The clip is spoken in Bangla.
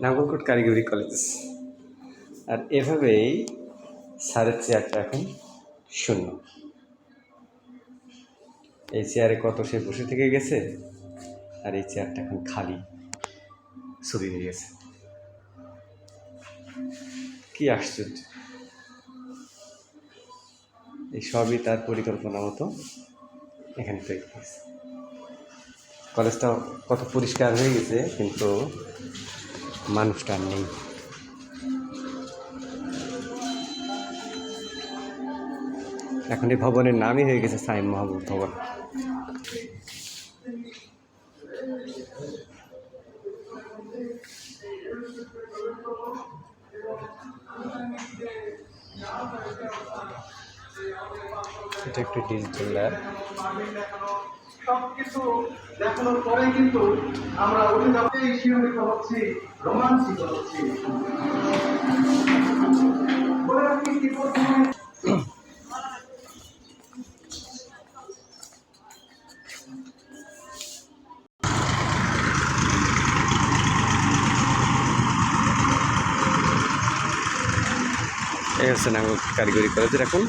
নাঙ্গলকোট কারিগরি কলেজ। আর এভাবেই স্যারের চেয়ারটা এখন শূন্য। এই চেয়ারে কত সে বসে থেকে গেছে, আর এই চেয়ারটা এখন খালি ছবি হয়ে গেছে। কি আশ্চর্য! এই সবই তার পরিকল্পনা মতো এখানে তৈরি হয়েছে। কলেজটা কত পরিষ্কার হয়ে গেছে, কিন্তু মানুষটা আর নেই। এখন এই ভবনের নামই হয়ে গেছে সাইম মাহবুব ভবন। এটা একটি ডিজিটাল ল্যাব। সবকিছু দেখানোর পরে কিন্তু আমরা উঠে যাতে শিহরিত হচ্ছি, রোমাঞ্চিত হচ্ছি। বলে রাখি কি এই হচ্ছে নাঙ্গলকোট কারিগরি কলেজের এখন